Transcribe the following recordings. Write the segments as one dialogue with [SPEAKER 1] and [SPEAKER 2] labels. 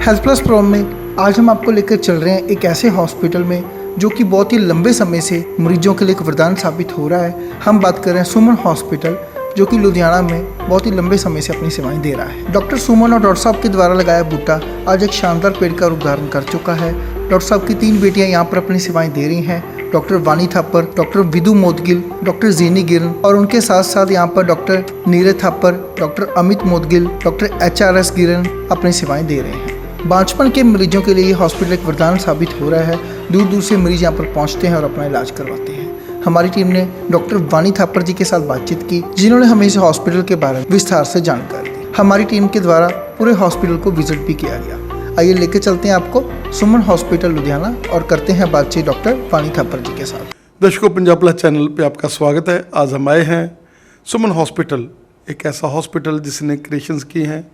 [SPEAKER 1] Health plus pro में आज हम आपको लेकर चल रहे हैं एक ऐसे हॉस्पिटल में जो कि बहुत ही लंबे समय से मरीजों के लिए एक वरदान साबित हो रहा है। हम बात कर रहे हैं सुमन हॉस्पिटल, जो कि लुधियाना में बहुत ही लंबे समय से अपनी सेवाएं दे रहा है। डॉक्टर सुमन और डॉक्टर साहब के द्वारा लगाया बूटा आज एक शानदार पेड़ का रूप धारण कर चुका है। डॉक्टर साहब की 3 बेटियां यहाँ पर अपनी सेवाएं दे रही हैं, doctor Vani Thapar, doctor Vidu Modgil, doctor जीनी गिरन, और उनके साथ साथ यहाँ पर doctor Neeraj Thapar, doctor Amit Modgil, doctor HRS Giran अपनी सेवाएं दे रहे हैं। बांझपन के मरीजों के लिए ये हॉस्पिटल एक वरदान साबित हो रहा है। दूर दूर से मरीज यहाँ पर पहुँचते हैं और अपना इलाज करवाते हैं। हमारी टीम ने डॉक्टर वानी थापर जी के साथ बातचीत की, जिन्होंने हमें इस हॉस्पिटल के बारे में विस्तार से जानकारी दी। हमारी टीम के द्वारा पूरे हॉस्पिटल को विजिट भी किया गया। आइए लेके चलते हैं आपको सुमन हॉस्पिटल लुधियाना और करते हैं बातचीत डॉक्टर वानी थापर जी के साथ।
[SPEAKER 2] दर्शकों, पंजाब प्लस चैनल पे आपका स्वागत है। आज हम आए हैं सुमन हॉस्पिटल, एक ऐसा हॉस्पिटल जिसने क्रिएशंस की हैं,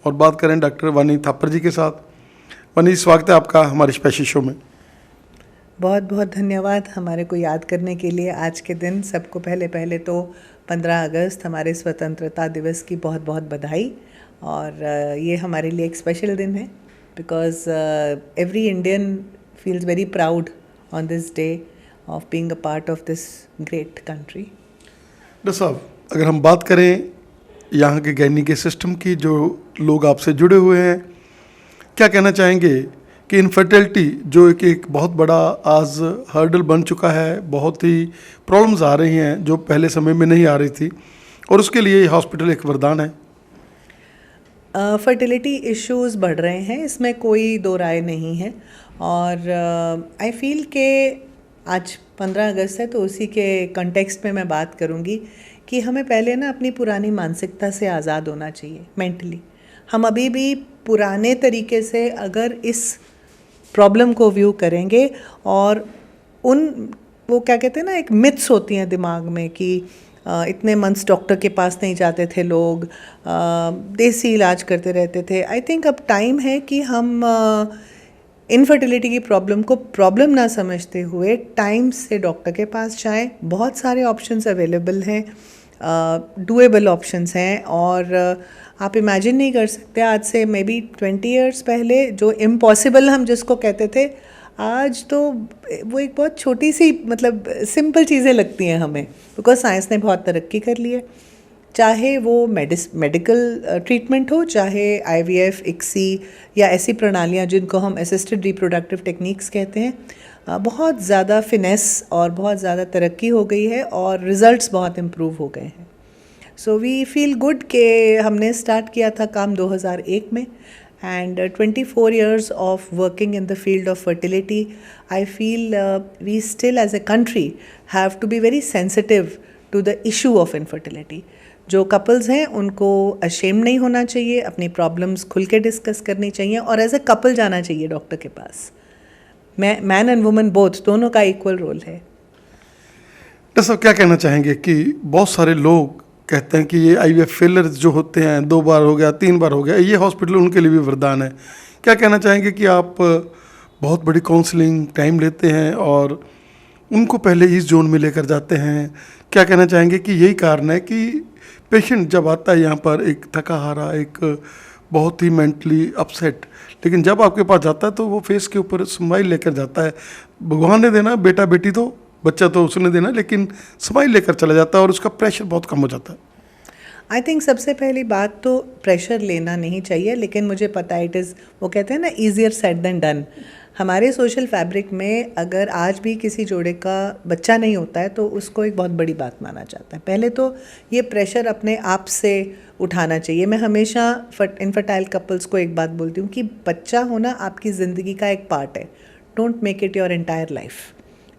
[SPEAKER 2] और बात करें डॉक्टर वानी थापर जी के साथ। वानी, स्वागत है आपका हमारे स्पेशल शो में।
[SPEAKER 3] बहुत बहुत धन्यवाद हमारे को याद करने के लिए आज के दिन। सबको पहले तो 15 अगस्त हमारे स्वतंत्रता दिवस की बहुत बहुत बधाई। और ये हमारे लिए एक स्पेशल दिन है, because every Indian feels very proud on this day of being a part of this great country.
[SPEAKER 2] Doctor साहब, अगर हम बात करें यहाँ के गायनी के सिस्टम की, जो लोग आपसे जुड़े हुए हैं, क्या कहना चाहेंगे कि इनफर्टिलिटी जो एक बहुत बड़ा आज हर्डल बन चुका है, बहुत ही प्रॉब्लम्स आ रही हैं जो पहले समय में नहीं आ रही थी, और उसके लिए ये हॉस्पिटल एक वरदान है।
[SPEAKER 3] फर्टिलिटी इश्यूज़ बढ़ रहे हैं, इसमें कोई दो राय नहीं है। और आई फील के आज 15 अगस्त है, तो उसी के कॉन्टेक्स्ट में मैं बात करूँगी कि हमें पहले ना अपनी पुरानी मानसिकता से आज़ाद होना चाहिए। मेंटली हम अभी भी पुराने तरीके से अगर इस प्रॉब्लम को व्यू करेंगे, और वो क्या कहते हैं ना, एक मिथ्स होती हैं दिमाग में कि इतने मंथ्स डॉक्टर के पास नहीं जाते थे लोग, देसी इलाज करते रहते थे। आई थिंक अब टाइम है कि हम इनफर्टिलिटी की प्रॉब्लम को प्रॉब्लम ना समझते हुए टाइम से डॉक्टर के पास जाएं। बहुत सारे ऑप्शंस अवेलेबल हैं, डूएबल ऑप्शंस हैं, और आप इमेजिन नहीं कर सकते आज से मे बी 20 ईयर्स पहले जो इम्पॉसिबल हम जिसको कहते थे, आज तो वो एक बहुत छोटी सी मतलब सिंपल चीज़ें लगती हैं हमें, बिकॉज साइंस ने बहुत तरक्की कर ली है। चाहे वो मेडिकल ट्रीटमेंट हो, चाहे IVF, ICSI या ऐसी प्रणालियाँ जिनको हम असिस्टेड रिप्रोडक्टिव टेक्निक्स कहते हैं, बहुत ज़्यादा फिनेस और बहुत ज़्यादा तरक्की हो गई है और रिज़ल्ट्स बहुत इम्प्रूव हो गए हैं। सो वी फील गुड कि हमने स्टार्ट किया था काम 2001 में, and 24 years of working in the field of fertility, I feel we still as a country have to be very sensitive to the issue of infertility. जो couples हैं उनको ashamed नहीं होना चाहिए, अपनी प्रॉब्लम्स खुल के डिस्कस करनी चाहिए, और एज ए कपल जाना चाहिए डॉक्टर के पास। मैन एंड वुमेन बोथ, दोनों का इक्वल रोल है।
[SPEAKER 2] डॉक्टर साहब, क्या कहना चाहेंगे कि बहुत सारे लोग कहते हैं कि ये IVF फेलर जो होते हैं, 2 बार हो गया, 3 बार हो गया, ये हॉस्पिटल उनके लिए भी वरदान है। क्या कहना चाहेंगे कि आप बहुत बड़ी काउंसलिंग टाइम लेते हैं और उनको पहले इस जोन में लेकर जाते हैं? क्या कहना चाहेंगे कि यही कारण है कि पेशेंट जब आता है यहाँ पर एक थका हारा, एक बहुत ही मेंटली अपसेट, लेकिन जब आपके पास जाता है तो वो फेस के ऊपर स्माइल लेकर जाता है। भगवान ने देना बेटा बेटी, तो बच्चा तो उसने देना, लेकिन स्माइल लेकर चला जाता है और उसका प्रेशर बहुत कम हो जाता है।
[SPEAKER 3] आई थिंक सबसे पहली बात तो प्रेशर लेना नहीं चाहिए, लेकिन मुझे पता है इट इज़, वो कहते हैं ना, ईजियर सेड देन डन। हमारे सोशल फैब्रिक में अगर आज भी किसी जोड़े का बच्चा नहीं होता है तो उसको एक बहुत बड़ी बात माना जाता है। पहले तो ये प्रेशर अपने आप से उठाना चाहिए। मैं हमेशा इनफर्टाइल कपल्स को एक बात बोलती हूँ कि बच्चा होना आपकी ज़िंदगी का एक पार्ट है, don't make it your entire life.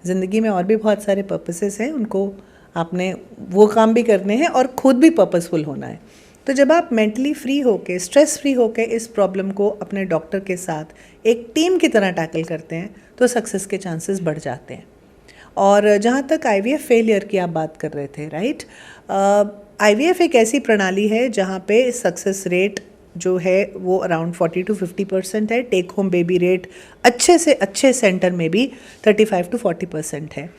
[SPEAKER 3] ज़िंदगी में और भी बहुत सारे पर्पसेस हैं, उनको आपने वो काम भी करने हैं और ख़ुद भी पर्पसफुल होना है। तो जब आप मेंटली फ्री होके, स्ट्रेस फ्री होके इस प्रॉब्लम को अपने डॉक्टर के साथ एक टीम की तरह टैकल करते हैं तो सक्सेस के चांसेस बढ़ जाते हैं। और जहाँ तक IVF फेलियर की आप बात कर रहे थे, राइट, IVF एक ऐसी प्रणाली है जहाँ पे सक्सेस रेट जो है वो अराउंड 40 to 50% है। टेक होम बेबी रेट अच्छे से अच्छे सेंटर में भी 35 to 40% है।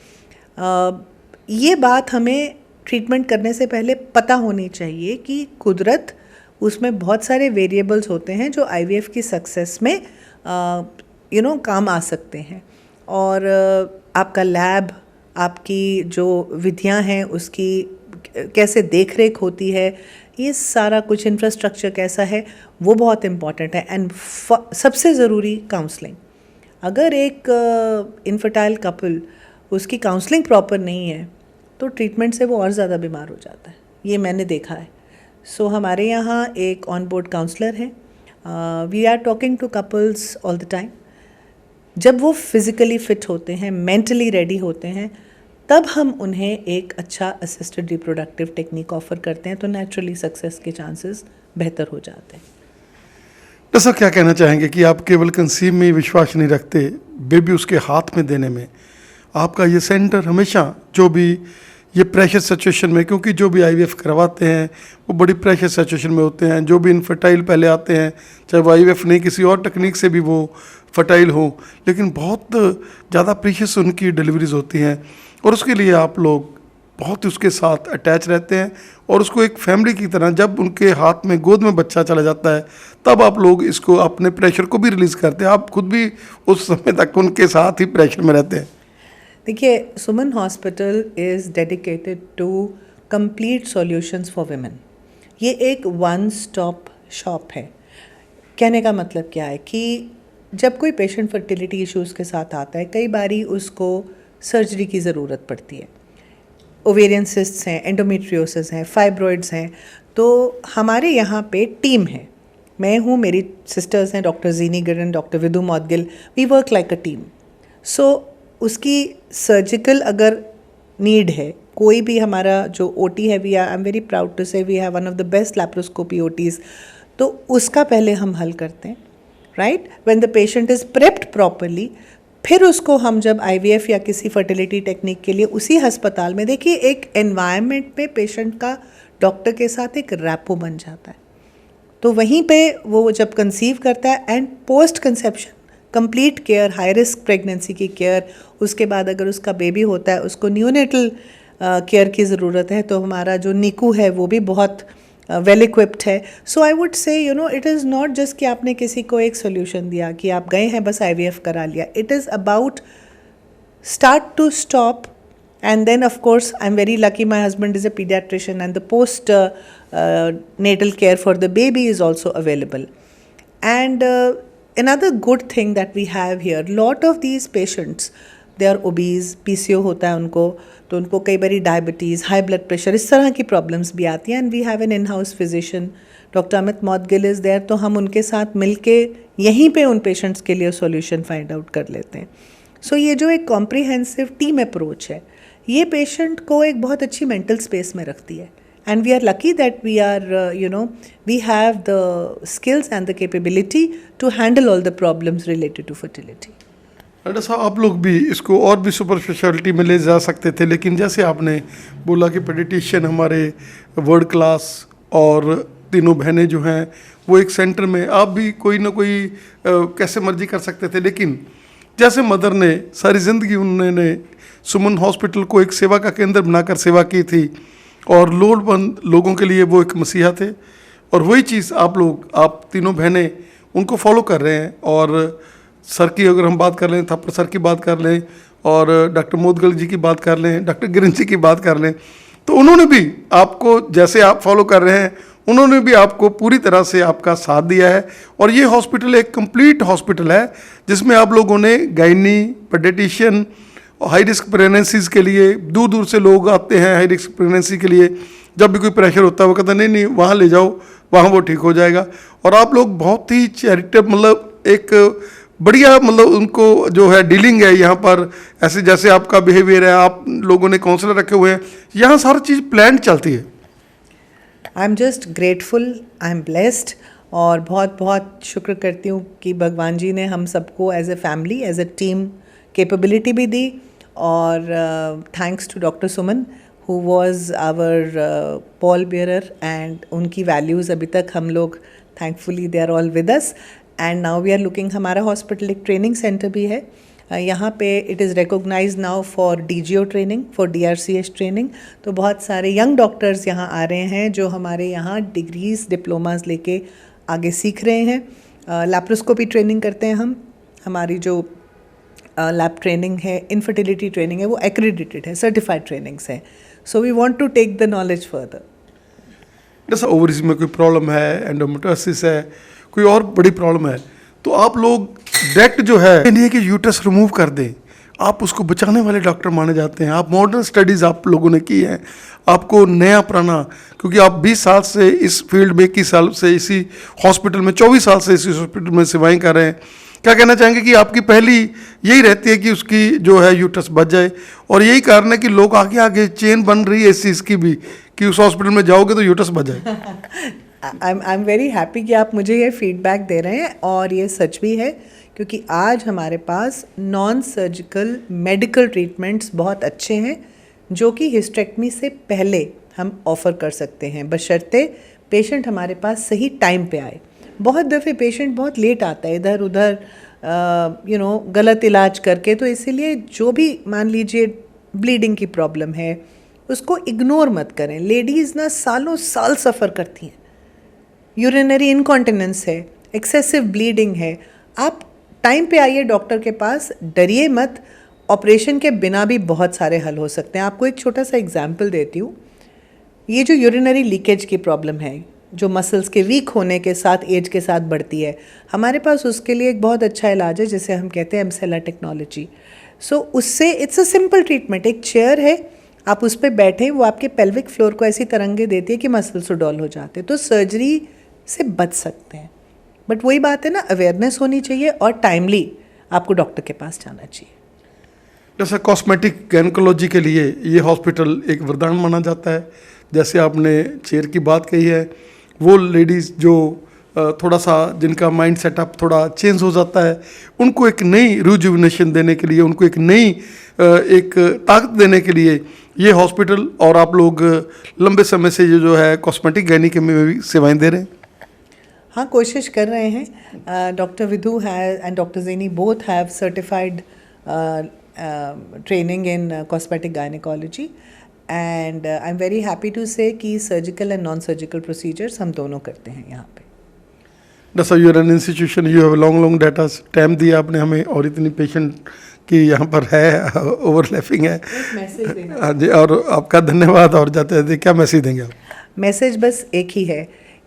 [SPEAKER 3] ये बात हमें ट्रीटमेंट करने से पहले पता होनी चाहिए कि कुदरत उसमें बहुत सारे वेरिएबल्स होते हैं जो आईवीएफ की सक्सेस में काम आ सकते हैं। और आपका लैब, आपकी जो विधियां हैं उसकी कैसे देख रेख होती है, ये सारा कुछ इंफ्रास्ट्रक्चर कैसा है, वो बहुत इम्पॉर्टेंट है। एंड सबसे ज़रूरी काउंसलिंग। अगर एक इनफर्टाइल कपल, उसकी काउंसलिंग प्रॉपर नहीं है तो ट्रीटमेंट से वो और ज़्यादा बीमार हो जाता है, ये मैंने देखा है। सो हमारे यहाँ एक ऑन बोर्ड काउंसलर है। We are talking to couples all the time. जब वो फिज़िकली फिट होते हैं, मेंटली रेडी होते हैं, तब हम उन्हें एक अच्छा असिस्टेड रिप्रोडक्टिव टेक्निक ऑफर करते हैं, तो नेचुरली सक्सेस के चांसेस बेहतर हो जाते हैं।
[SPEAKER 2] डॉक्टर साहब क्या कहना चाहेंगे कि आप केवल कंसीव में ही विश्वास नहीं रखते, बेबी उसके हाथ में देने में। आपका ये सेंटर हमेशा जो भी ये प्रेशर सिचुएशन में, क्योंकि जो भी आईवीएफ करवाते हैं वो बड़ी प्रेशर सिचुएशन में होते हैं, जो भी इनफर्टाइल पहले आते हैं, चाहे वो आईवीएफ नहीं किसी और टेक्निक से भी वो फर्टाइल हो, लेकिन बहुत ज़्यादा प्रीशियस उनकी डिलीवरीज होती हैं और उसके लिए आप लोग बहुत ही उसके साथ अटैच रहते हैं और उसको एक फैमिली की तरह, जब उनके हाथ में गोद में बच्चा चला जाता है तब आप लोग इसको अपने प्रेशर को भी रिलीज़ करते हैं। आप खुद भी उस समय तक उनके साथ ही प्रेशर में रहते हैं।
[SPEAKER 3] देखिए, Suman hospital is dedicated to complete solutions for women. ये एक वन स्टॉप शॉप है। कहने का मतलब क्या है कि जब कोई पेशेंट फर्टिलिटी इश्यूज़ के साथ आता है, कई बारी उसको सर्जरी की ज़रूरत पड़ती है। ओवेरियन सिस्ट्स हैं, एंडोमेट्रियोसिस हैं, फाइब्रॉइड्स हैं, तो हमारे यहाँ पे टीम है। मैं हूँ, मेरी सिस्टर्स हैं doctor genie Giran, doctor Vidu Moudgil. We work like a team. So उसकी सर्जिकल अगर नीड है, कोई भी हमारा जो ओटी है, I am very proud to say we have one of the best laparoscopy OTs, तो उसका पहले हम हल करते हैं, right. When the patient is prepped properly, फिर उसको हम जब आईवीएफ या किसी फर्टिलिटी टेक्निक के लिए उसी अस्पताल में, देखिए एक एनवायरनमेंट में पेशेंट का डॉक्टर के साथ एक रैपो बन जाता है, तो वहीं पे वो जब कंसीव करता है and post conception complete care, high risk pregnancy की केयर, उसके बाद अगर उसका बेबी होता है उसको न्यूनेटल केयर की ज़रूरत है, तो हमारा जो निकू है वो भी बहुत वेल इक्विप्ड है। So I would say it is not just कि आपने किसी को एक सोल्यूशन दिया कि आप गए हैं बस आईवीएफ करा लिया। It is about start to stop, and then of course I'm very lucky my husband is a pediatrician and the post natal care for the baby is also available. And another good thing that we have here, lot of these patients, they are obese, PCO होता है उनको, तो उनको कई बारी diabetes, high blood pressure, इस तरह की प्रॉब्लम्स भी आती हैं। And we have an in house physician doctor Amit Moudgil is there, तो हम उनके साथ मिलके यहीं पे उन पेशेंट्स के लिए सॉल्यूशन फाइंड आउट कर लेते हैं। सो ये जो एक कॉम्प्रिहेंसिव टीम अप्रोच है, ये पेशेंट को एक बहुत अच्छी मेंटल स्पेस में रखती है। And we are lucky that we are we have the skills and the capability to handle all the problems related to fertility.
[SPEAKER 2] Doctor साहब, आप लोग भी इसको और भी सुपर स्पेशलिटी में ले जा सकते थे, लेकिन जैसे आपने बोला कि पेडिट्रिशियन हमारे वर्ल्ड क्लास और तीनों बहनें जो हैं वो एक सेंटर में, आप भी कोई ना कोई कैसे मर्जी कर सकते थे, लेकिन जैसे मदर ने सारी ज़िंदगी उन्होंने सुमन हॉस्पिटल को एक सेवा का केंद्र बनाकर सेवा की थी और लोड़वंद लोगों के लिए वो एक मसीहा थे, और वही चीज़ आप तीनों बहनें उनको फॉलो कर रहे हैं। और सर की अगर हम बात कर लें, थप्पड़ सर की बात कर लें, और डॉक्टर मोदगल जी की बात कर लें, डॉक्टर गिरन जी की बात कर लें, तो उन्होंने भी आपको जैसे आप फॉलो कर रहे हैं, उन्होंने भी आपको पूरी तरह से आपका साथ दिया है। और ये हॉस्पिटल एक कंप्लीट हॉस्पिटल है जिसमें आप लोगों ने gynae, paediatrician, high risk pregnancies के लिए दूर दूर से लोग आते हैं। हाई रिस्क प्रेगनेंसी के लिए जब भी कोई प्रेशर होता है वो कहता नहीं वहाँ ले जाओ, वहाँ वो ठीक हो जाएगा। और आप लोग बहुत ही चैरिटेबल, मतलब एक बढ़िया, मतलब उनको जो है डीलिंग है यहाँ पर, ऐसे जैसे आपका बिहेवियर है, आप लोगों ने काउंसलर रखे हुए हैं, यहाँ सारी चीज़ प्लान चलती है।
[SPEAKER 3] I am just grateful, I am blessed, और बहुत बहुत शुक्र करती हूँ कि भगवान जी ने हम सबको as a family, as a team capability भी दी। और thanks to doctor Suman who was our pole bearer, and उनकी वैल्यूज़ अभी तक हम लोग thankfully they are all with us. And now we are looking, हमारा हॉस्पिटल एक ट्रेनिंग सेंटर भी है, यहाँ पे it is recognise now for DGO training, for DRCS training. तो बहुत सारे यंग डॉक्टर्स यहाँ आ रहे हैं जो हमारे यहाँ डिग्रीज डिप्लोमाज लेके आगे सीख रहे हैं। लैप्रोस्कोपी ट्रेनिंग करते हैं हम, हमारी जो लैब ट्रेनिंग है, इनफर्टिलिटी ट्रेनिंग है, वो एक्रेडिटेड है, सर्टिफाइड ट्रेनिंग्स है। So we want to take the knowledge further.
[SPEAKER 2] जैसा ओवरीज में कोई प्रॉब्लम है, एंडोमेट्रियोसिस है, कोई और बड़ी प्रॉब्लम है, तो आप लोग डायरेक्ट जो है नहीं है कि यूट्रस रिमूव कर दें, आप उसको बचाने वाले डॉक्टर माने जाते हैं। आप मॉडर्न स्टडीज़ आप लोगों ने की हैं, आपको नया पुराना, क्योंकि आप 20 साल से इस फील्ड में, 21 साल से इसी हॉस्पिटल में, 24 साल से इसी हॉस्पिटल में सेवाएं कर रहे हैं। क्या कहना चाहेंगे कि आपकी पहली यही रहती है कि उसकी जो है यूट्रस बच जाए, और यही कारण है कि लोग आगे आगे चेन बन रही है इस चीज़ की भी कि उस हॉस्पिटल में जाओगे तो यूट्रस बच जाए?
[SPEAKER 3] आई एम वेरी हैप्पी कि आप मुझे ये फीडबैक दे रहे हैं, और ये सच भी है, क्योंकि आज हमारे पास नॉन सर्जिकल मेडिकल ट्रीटमेंट्स बहुत अच्छे हैं जो कि हिस्टेक्टमी से पहले हम ऑफ़र कर सकते हैं, बशर्ते पेशेंट हमारे पास सही टाइम पे आए। बहुत दफ़े पेशेंट बहुत लेट आता है, इधर उधर गलत इलाज करके, तो इसीलिए जो भी मान लीजिए ब्लीडिंग की प्रॉब्लम है उसको इग्नोर मत करें। लेडीज़ ना सालों साल सफ़र करती हैं, यूरिनरी इनकॉन्टिनेंस है, एक्सेसिव ब्लीडिंग है, आप टाइम पे आइए डॉक्टर के पास, डरिए मत। ऑपरेशन के बिना भी बहुत सारे हल हो सकते हैं। आपको एक छोटा सा एग्जाम्पल देती हूँ। ये जो यूरिनरी लीकेज की प्रॉब्लम है, जो मसल्स के वीक होने के साथ एज के साथ बढ़ती है, हमारे पास उसके लिए एक बहुत अच्छा इलाज है जिसे हम कहते हैं एमसेला टेक्नोलॉजी। सो उससे इट्स अ सिंपल ट्रीटमेंट, एक चेयर है, आप उस पर बैठें, वो आपके पेल्विक फ्लोर को ऐसी तरंगे देती है कि मसल्स डॉल हो जाते हैं, तो सर्जरी से बच सकते हैं। बट वही बात है ना, अवेयरनेस होनी चाहिए और टाइमली आपको डॉक्टर के पास जाना चाहिए।
[SPEAKER 2] जैसे कॉस्मेटिक गैनकोलॉजी के लिए ये हॉस्पिटल एक वरदान माना जाता है। जैसे आपने चेयर की बात कही है, वो लेडीज़ जो थोड़ा सा जिनका माइंड सेटअप थोड़ा चेंज हो जाता है, उनको एक नई रिजुविनेशन देने के लिए, उनको एक नई एक ताकत देने के लिए ये हॉस्पिटल और आप लोग लंबे समय से ये जो है कॉस्मेटिक गैनिक में भी सेवाएं दे रहे हैं।
[SPEAKER 3] हाँ, कोशिश कर रहे हैं। Doctor Vidhu have and doctor Jenny both have certified training in cosmetic gynaecology, and I am very happy to say कि surgical and non surgical procedures हम दोनों करते हैं यहाँ पे।
[SPEAKER 2] जैसा you are an institution, you have long data, time दिया आपने हमें, और इतनी पेशेंट की यहाँ पर है ओवरलैपिंग है। हाँ जी, और आपका धन्यवाद। और जाते जाते क्या मैसेज देंगे आप?
[SPEAKER 3] मैसेज बस एक ही है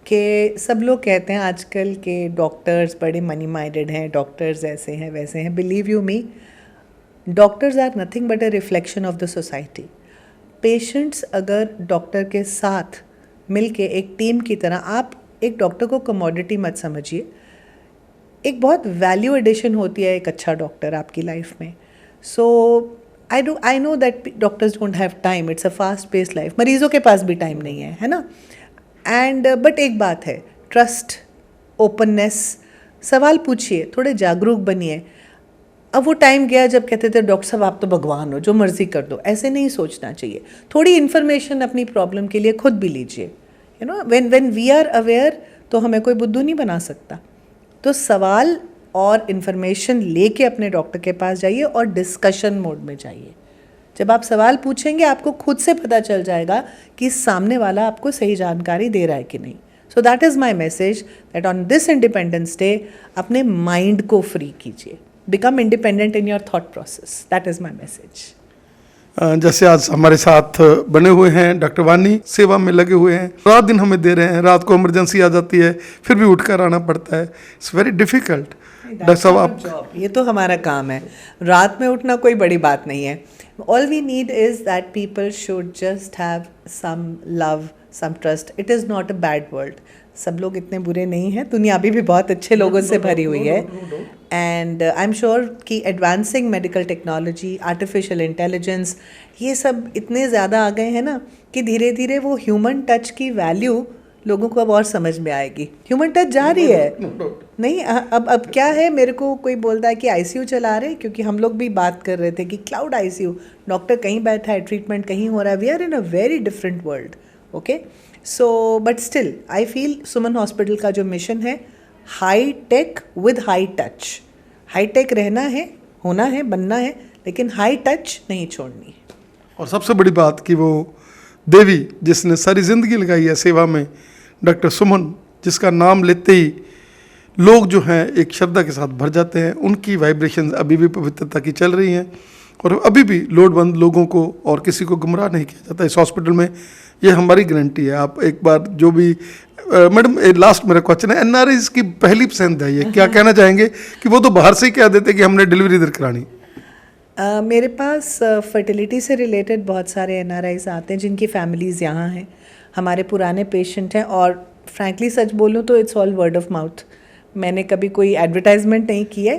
[SPEAKER 3] कि सब लोग कहते हैं आजकल के डॉक्टर्स बड़े मनी माइंडेड हैं, डॉक्टर्स ऐसे हैं वैसे हैं। Believe you me, doctors are nothing but a reflection of the society. Patients अगर डॉक्टर के साथ मिलके एक टीम की तरह, आप एक डॉक्टर को कमोडिटी मत समझिए, एक बहुत वैल्यू एडिशन होती है एक अच्छा डॉक्टर आपकी लाइफ में। So I know that doctors don't have time, it's a fast paced life, मरीजों के पास भी टाइम नहीं है ना। एंड बट एक बात है, ट्रस्ट, ओपननेस, सवाल पूछिए, थोड़े जागरूक बनिए। अब वो टाइम गया जब कहते थे डॉक्टर साहब आप तो भगवान हो, जो मर्जी कर दो, ऐसे नहीं सोचना चाहिए। थोड़ी इन्फॉर्मेशन अपनी प्रॉब्लम के लिए खुद भी लीजिए। You know, when we are aware तो हमें कोई बुद्धू नहीं बना सकता। तो सवाल और इन्फॉर्मेशन लेके अपने डॉक्टर के पास जाइए और डिस्कशन मोड में जाइए। जब आप सवाल पूछेंगे आपको खुद से पता चल जाएगा कि सामने वाला आपको सही जानकारी दे रहा है कि नहीं। So that is my message, that on this independence day अपने माइंड को फ्री कीजिए, become independent in your thought process. That is my message.
[SPEAKER 2] जैसे आज हमारे साथ बने हुए हैं डॉक्टर वानी, सेवा में लगे हुए हैं, रात दिन हमें दे रहे हैं। रात को इमरजेंसी आ जाती है, फिर भी उठकर आना पड़ता है। It's very difficult. डॉक्टर साहब आप,
[SPEAKER 3] ये तो हमारा काम है, रात में उठना कोई बड़ी बात नहीं है। All we need is that people should just have some love, some trust. It is not a bad world, सब लोग इतने बुरे नहीं हैं, दुनिया अभी भी बहुत अच्छे लोगों से भरी हुई है। एंड आई एम श्योर कि advancing medical technology, artificial intelligence, ये सब इतने ज़्यादा आ गए हैं ना कि धीरे धीरे वो ह्यूमन टच की वैल्यू लोगों को अब और समझ में आएगी। ह्यूमन टच जा रही है नहीं, अब क्या है, मेरे को कोई बोलता है कि आईसीयू चला रहे, क्योंकि हम लोग भी बात कर रहे थे कि क्लाउड आईसीयू, डॉक्टर कहीं बैठा है, ट्रीटमेंट कहीं हो रहा है। We are in a very different world. Okay, so but still I feel Suman hospital का जो मिशन है, high tech with high touch. High tech रहना है होना है, बनना है, लेकिन हाई टच नहीं छोड़नी है।
[SPEAKER 2] और सबसे बड़ी बात कि वो देवी जिसने सारी ज़िंदगी लगाई है सेवा में, डॉक्टर सुमन, जिसका नाम लेते ही लोग जो हैं एक श्रद्धा के साथ भर जाते हैं, उनकी वाइब्रेशंस अभी भी पवित्रता की चल रही हैं और अभी भी लोडबंद लोगों को और किसी को गुमराह नहीं किया जाता इस हॉस्पिटल में। ये हमारी गारंटी है। आप एक बार जो भी मैडम लास्ट मेरा क्वेश्चन है, एनआरआईज की पहली पसंद है ये, क्या कहना चाहेंगे कि वो तो बाहर से ही कह देते कि हमने डिलीवरी इधर करानी?
[SPEAKER 3] मेरे पास फर्टिलिटी से रिलेटेड बहुत सारे एनआरआईज आते हैं जिनकी फैमिलीज़ यहाँ हैं, हमारे पुराने पेशेंट हैं, और फ्रैंकली सच बोलूँ तो it's all word of mouth. मैंने कभी कोई एडवर्टाइजमेंट नहीं की है।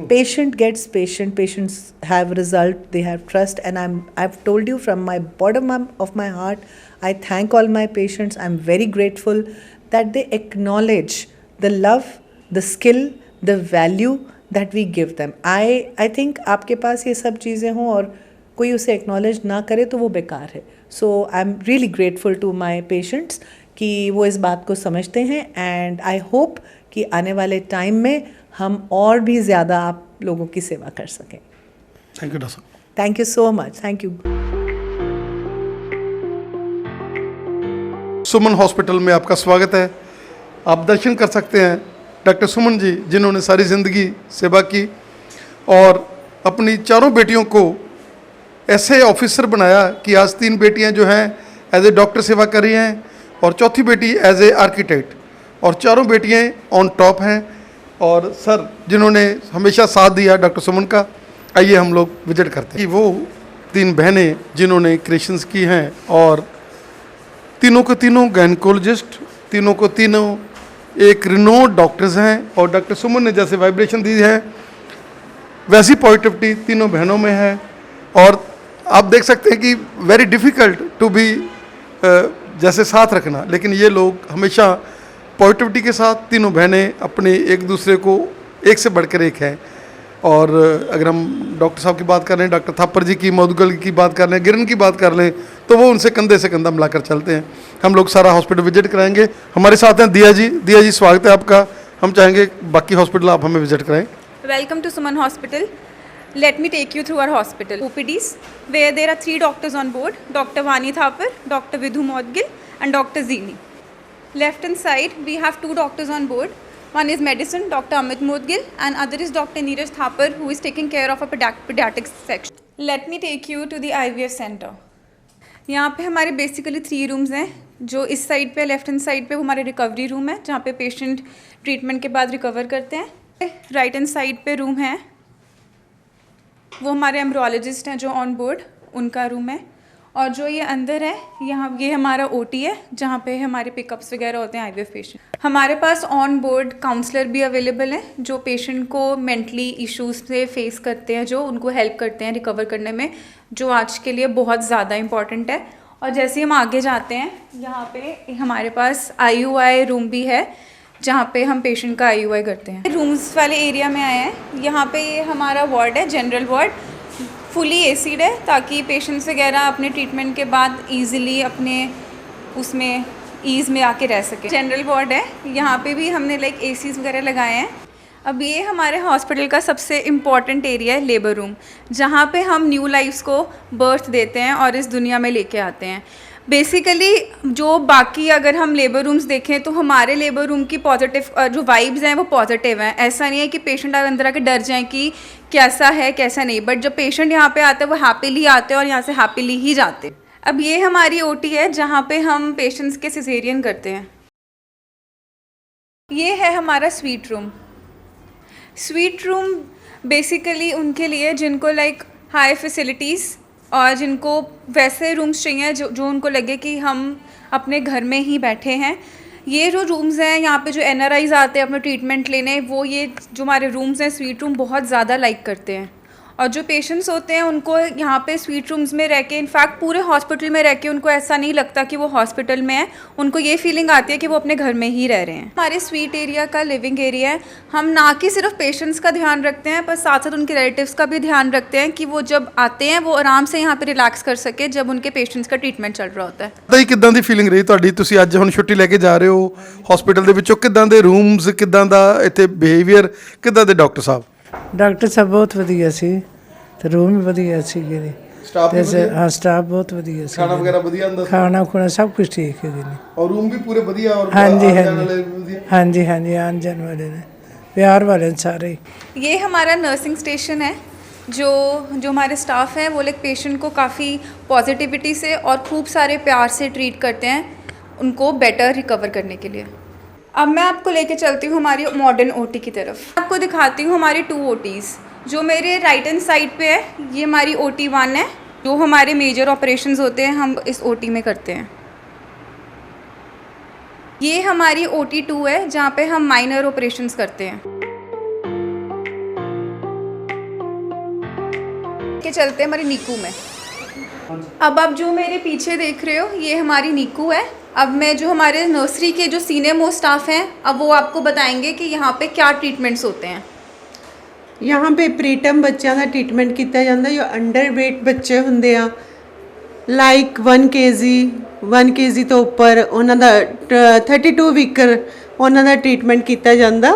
[SPEAKER 3] Patient gets patient, patients have result, they have trust, and I have told you from my bottom of my heart, I thank all my patients. I am very grateful that they acknowledge the love, the skill, the value that we give them. I think आपके पास ये सब चीज़ें हों और कोई उसे acknowledge ना करे तो वो बेकार है। So I am really grateful to my patients कि वो इस बात को समझते हैं, एंड आई होप कि आने वाले टाइम में हम और भी ज़्यादा आप लोगों की सेवा कर सकें।
[SPEAKER 2] Thank you doctor.
[SPEAKER 3] Thank you so much. Thank you.
[SPEAKER 2] Suman hospital में आपका स्वागत है। आप दर्शन कर सकते हैं डॉक्टर सुमन जी, जिन्होंने सारी ज़िंदगी सेवा की और अपनी चारों बेटियों को ऐसे ऑफिसर बनाया कि आज 3 बेटियां जो हैं एज ए डॉक्टर सेवा कर रही हैं और चौथी बेटी एज ए आर्किटेक्ट, और चारों बेटियां ऑन टॉप हैं। और सर जिन्होंने हमेशा साथ दिया डॉक्टर सुमन का, आइए हम लोग विजिट करते हैं कि वो 3 बहनें जिन्होंने क्रिएशंस की हैं, और तीनों को तीनों गायनकोलॉजिस्ट, तीनों को तीनों एक रिनोड डॉक्टर्स हैं, और डॉक्टर सुमन ने जैसे वाइब्रेशन दी है वैसी पॉजिटिविटी तीनों बहनों में है। और आप देख सकते हैं कि वेरी डिफ़िकल्ट टू बी जैसे साथ रखना, लेकिन ये लोग हमेशा पॉजिटिविटी के साथ तीनों बहनें अपने एक दूसरे को एक से बढ़कर एक हैं। और अगर हम डॉक्टर साहब की बात कर रहे हैं, डॉक्टर थापर जी की, मधुगल की बात कर लें, गिरन की बात कर लें, तो वो उनसे कंधे से कंधा मिलाकर चलते हैं। हम लोग सारा हॉस्पिटल विजिट कराएंगे। हमारे साथ हैं दिया जी। दिया जी, स्वागत है आपका। हम चाहेंगे बाकी हॉस्पिटल आप हमें विजिट कराएं।
[SPEAKER 4] Welcome to Suman Hospital. Let me take you through our hospital OPDs, where there are 3 doctors on board: Dr. Vani Thapar, Dr. Vidhu Modgil, and Dr. Zini. Left hand side, we have 2 doctors on board. One is medicine, Dr. Amit Modgil, and other is Dr. Neeraj Thapar, who is taking care of a pediatrics section. Let me take you to the IVF center. यहाँ पे हमारे basically 3 rooms हैं। जो इस side पे, left hand side पे, वो हमारे रिकवरी रूम है, जहाँ पे पेशेंट ट्रीटमेंट के बाद रिकवर करते हैं। राइट हैंड साइड पे रूम है, वो हमारे एम्ब्रियोलॉजिस्ट हैं जो ऑन बोर्ड, उनका रूम है। और जो ये अंदर है, यहाँ ये हमारा ओटी है, जहाँ पे हमारे पिकअप्स वगैरह होते हैं आईवीएफ पेशेंट। हमारे पास ऑन बोर्ड काउंसलर भी अवेलेबल हैं, जो पेशेंट को मेंटली इश्यूज से फेस करते हैं, जो उनको हेल्प करते हैं रिकवर करने में, जो आज के लिए बहुत ज़्यादा इम्पॉर्टेंट है। और जैसे ही हम आगे जाते हैं, यहाँ पे हमारे पास IUI रूम भी है, जहाँ पे हम पेशेंट का IUI करते हैं। रूम्स वाले एरिया में आए हैं। यहाँ पे ये हमारा वार्ड है, जनरल वार्ड, फुली एसीड है, ताकि पेशेंट्स वगैरह अपने ट्रीटमेंट के बाद इजीली अपने उसमें ईज़ में आके रह सके। जनरल वार्ड है, यहाँ पे भी हमने लाइक एसीज वगैरह लगाए हैं। अब ये हमारे हॉस्पिटल का सबसे इम्पॉर्टेंट एरिया है, लेबर रूम, जहाँ पे हम न्यू लाइफ्स को बर्थ देते हैं और इस दुनिया में लेके आते हैं। बेसिकली जो बाकी अगर हम लेबर रूम्स देखें तो हमारे लेबर रूम की पॉजिटिव जो वाइब्स हैं वो पॉजिटिव हैं। ऐसा नहीं है कि पेशेंट अंदर आके डर जाएं कि कैसा है कैसा नहीं, बट जब पेशेंट यहाँ पे आते हैं वो हैप्पीली आते हैं और यहाँ से हैप्पीली ही जाते हैं। अब ये हमारी ओटी है, जहाँ पे हम पेशेंट्स के सिजेरियन करते हैं। ये है हमारा suite room. Suite room basically उनके लिए जिनको लाइक हाई फैसिलिटीज़ और जिनको वैसे रूम्स चाहिए जो उनको लगे कि हम अपने घर में ही बैठे हैं। ये जो रूम्स हैं, यहाँ पे जो NRIs आते हैं अपना ट्रीटमेंट लेने, वो ये जो हमारे रूम्स हैं स्वीट रूम बहुत ज़्यादा लाइक करते हैं। और जो पेशेंट्स होते हैं उनको यहाँ पे स्वीट रूम्स में रह के, इनफैक्ट पूरे हॉस्पिटल में रह के उनको ऐसा नहीं लगता कि वो हॉस्पिटल में है, उनको ये फीलिंग आती है कि वो अपने घर में ही रह रहे हैं। हमारे स्वीट एरिया का लिविंग एरिया है। हम ना कि सिर्फ पेशेंट्स का ध्यान रखते हैं, पर साथ साथ उनके रिलेटिव्स का भी ध्यान रखते हैं कि वो जब आते हैं वो आराम से यहाँ पर रिलैक्स कर सके जब उनके पेशेंट्स का ट्रीटमेंट चल रहा होता है।
[SPEAKER 2] ਤਾਂ ਕਿੱਦਾਂ ਦੀ ਫੀਲਿੰਗ ਰਹੀ ਤੁਹਾਡੀ? ਤੁਸੀਂ ਅੱਜ ਹੁਣ ਛੁੱਟੀ ਲੈ ਕੇ ਜਾ ਰਹੇ ਹੋ ਹਸਪੀਟਲ ਦੇ ਵਿੱਚੋਂ, ਕਿੱਦਾਂ ਦੇ ਰੂਮਸ, ਕਿੱਦਾਂ ਦਾ ਇੱਥੇ ਬਿਹੇਵੀਅਰ, ਕਿੱਦਾਂ ਦੇ ਡਾਕਟਰ ਸਾਹਿਬ?
[SPEAKER 5] ਡਾਕਟਰ ਸਾਹਿਬ ਬਹੁਤ ਵਧੀਆ ਸੀ ਤੇ ਰੂਮ ਵੀ ਵਧੀਆ ਸੀ ਜੀ
[SPEAKER 2] स्टाफ भी
[SPEAKER 5] ਤੇ ਹਾਂ ਸਟਾਫ ਬਹੁਤ ਵਧੀਆ ਸੀ
[SPEAKER 2] खाना वगैरह बढ़िया अंदर से?
[SPEAKER 5] ਖਾਣਾ ਖੁਣਾ ਸਭ ਕੁਝ ਠੀਕ ਹੈ ਜੀ
[SPEAKER 2] और रूम भी पूरे बढ़िया और
[SPEAKER 5] ਹਾਂਜੀ
[SPEAKER 2] आने जाने वाले
[SPEAKER 5] ਹਾਂਜੀ
[SPEAKER 2] भी बढ़िया?
[SPEAKER 5] ਹਾਂਜੀ ਹਾਂਜੀ ਆਉਣ ਜਾਣ ਵਾਲੇ ਨੇ ਪਿਆਰ वाले ने सारे ही।
[SPEAKER 4] ये हमारा नर्सिंग स्टेशन है। जो हमारे स्टाफ हैं वो लोग पेशेंट को काफ़ी पॉजिटिविटी से और खूब सारे प्यार से ट्रीट करते हैं उनको बेटर रिकवर करने के लिए। अब मैं आपको लेके चलती हूँ हमारी मॉडर्न ओटी की तरफ। आपको दिखाती हूँ हमारी 2 ओटीज़। जो मेरे राइट हैंड साइड पे है ये हमारी OT 1 है। जो हमारे मेजर ऑपरेशंस होते हैं हम इस OT में करते हैं। ये हमारी OT 2 है जहाँ पे हम माइनर ऑपरेशंस करते हैं। के चलते हैं हमारी नीकू में। अब आप जो मेरे पीछे देख रहे हो ये हमारी नीकू है। अब मैं जो हमारे नर्सरी के जो सीनियर मोस्ट स्टाफ हैं अब वो आपको बताएंगे कि यहाँ पे क्या ट्रीटमेंट्स होते हैं।
[SPEAKER 6] यहाँ पे प्रीटम बच्चों का ट्रीटमेंट किया जाता है जो अंडर वेट बच्चे होंगे आ लाइक 1 kg तो उपर उन्होंने 32 वीकर उन्होंने ट्रीटमेंट किया जाता।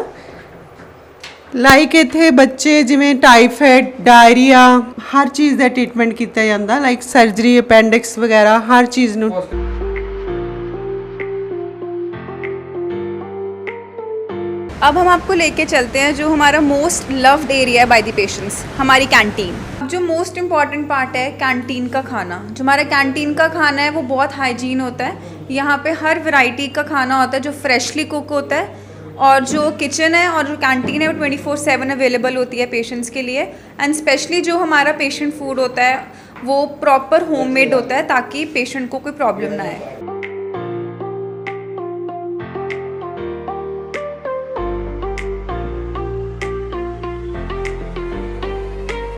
[SPEAKER 6] लाइक इत्थे बच्चे जिमें टाइफाइड डायरिया हर चीज़ का ट्रीटमेंट किया जाता लाइक सर्जरी अपेंडिक्स वगैरह हर चीज़ नूं।
[SPEAKER 4] अब हम आपको लेके चलते हैं जो हमारा मोस्ट लव्ड एरिया है बाय द पेशेंट्स, हमारी कैंटीन। जो मोस्ट इम्पॉर्टेंट पार्ट है कैंटीन का खाना। जो हमारा कैंटीन का खाना है वो बहुत हाइजीन होता है। यहाँ पे हर वैरायटी का खाना होता है जो फ्रेशली कुक होता है। और जो किचन है और जो कैंटीन है वो 24/7 अवेलेबल होती है पेशेंट्स के लिए। एंड स्पेशली जो हमारा पेशेंट फूड होता है वो प्रॉपर होममेड होता है ताकि पेशेंट को कोई प्रॉब्लम ना आए।